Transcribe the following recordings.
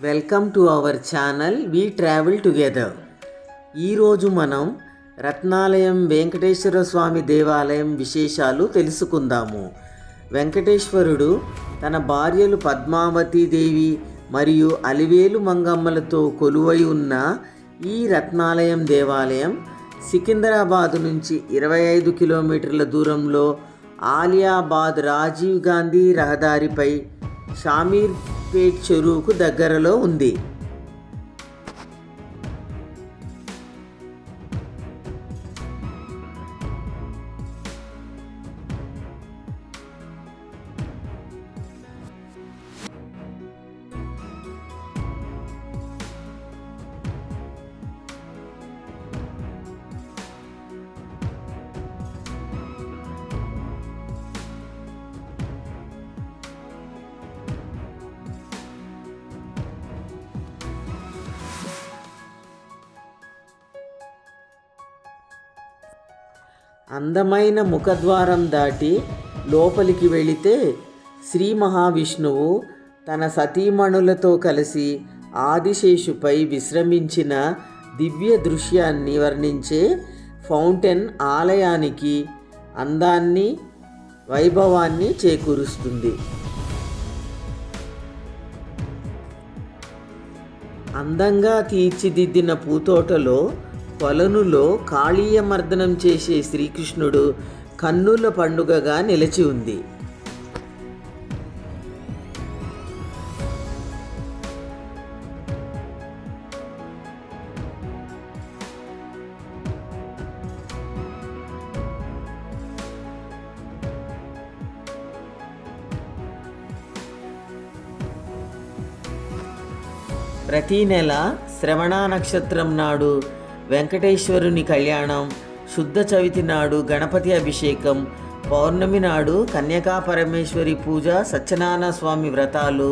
Welcome to our channel we travel together. ఈరోజు మనం రత్నాలయం వెంకటేశ్వర స్వామి దేవాలయం విశేషాలు తెలుసుకుందాము. వెంకటేశ్వరుడు తన భార్యలు పద్మావతీదేవి మరియు అలివేలు మంగమ్మలతో కొలువై ఉన్న ఈ రత్నాలయం దేవాలయం సికింద్రాబాద్ నుంచి 25 కిలోమీటర్ల దూరంలో ఆలియాబాద్ రాజీవ్ గాంధీ రహదారిపై షామీర్పేట్ చెరువుకు దగ్గరలో ఉంది. అందమైన ముఖద్వారం దాటి లోపలికి వెళితే శ్రీ మహావిష్ణువు తన సతీమణులతో కలిసి ఆదిశేషుపై విశ్రమించిన దివ్య దృశ్యాన్ని వర్ణించే ఫౌంటైన్ ఆలయానికి అందాన్ని, వైభవాన్ని చేకూరుస్తుంది. అందంగా తీర్చిదిద్దిన పూతోటలో కొలనులో కాళీయమర్దనం చేసే శ్రీకృష్ణుడు కన్నుల పండుగగా నిలిచి ఉంది. ప్రతి నెల శ్రవణ నక్షత్రం నాడు వెంకటేశ్వరుని కళ్యాణం, శుద్ధ చవితి నాడు గణపతి అభిషేకం, పౌర్ణమి నాడు కన్యకా పరమేశ్వరి పూజ, సత్యనారాయణ స్వామి వ్రతాలు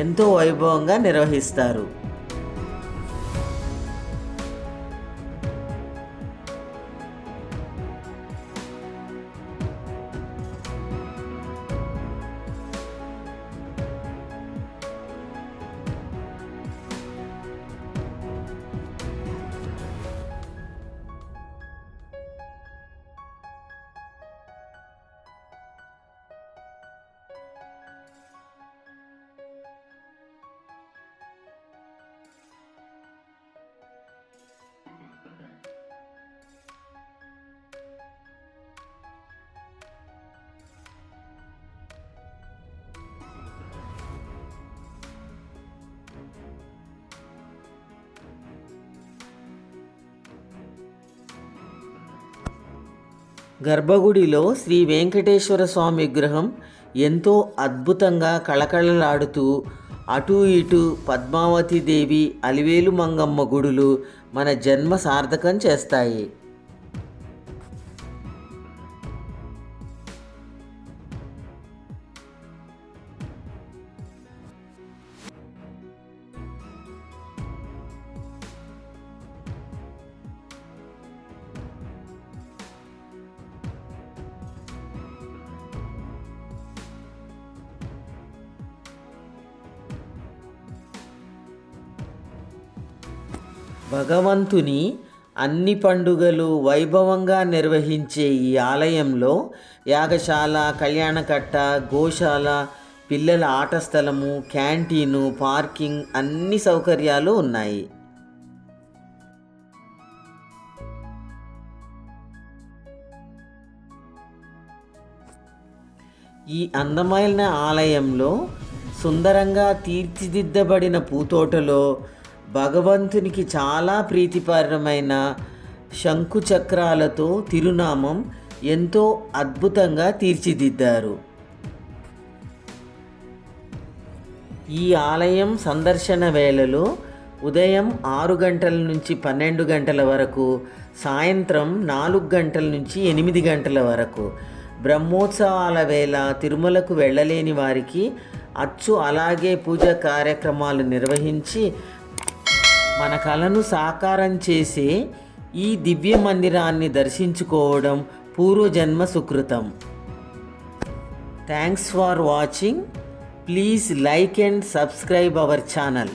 ఎంతో వైభవంగా నిర్వహిస్తారు. గర్భగుడిలో శ్రీ వెంకటేశ్వర స్వామి విగ్రహం ఎంతో అద్భుతంగా కళకళలాడుతూ అటూ ఇటూ పద్మావతీదేవి, అలివేలు మంగమ్మ గుడులు మన జన్మ సార్థకం చేస్తాయి. భగవంతుని అన్ని పండుగలు వైభవంగా నిర్వహించే ఈ ఆలయంలో యాగశాల, కళ్యాణకట్ట, గోశాల, పిల్లల ఆట స్థలము, క్యాంటీను, పార్కింగ్ అన్ని సౌకర్యాలు ఉన్నాయి. ఈ అందమైన ఆలయంలో సుందరంగా తీర్చిదిద్దబడిన పూతోటలో భగవంతునికి చాలా ప్రీతిపాత్రమైన శంకుచక్రాలతో తిరునామం ఎంతో అద్భుతంగా తీర్చిదిద్దారు. ఈ ఆలయం సందర్శన వేళలో ఉదయం 6 గంటల నుంచి 12 గంటల వరకు, సాయంత్రం 4 గంటల నుంచి 8 గంటల వరకు. బ్రహ్మోత్సవాల వేళ తిరుమలకు వెళ్ళలేని వారికి అచ్చు అలాగే పూజ కార్యక్రమాలు నిర్వహించి మన కలను సాకారం చేసే ఈ దివ్య మందిరాన్ని దర్శించుకోవడం పూర్వజన్మ సుకృతం. Thanks for watching. Please like and subscribe our channel.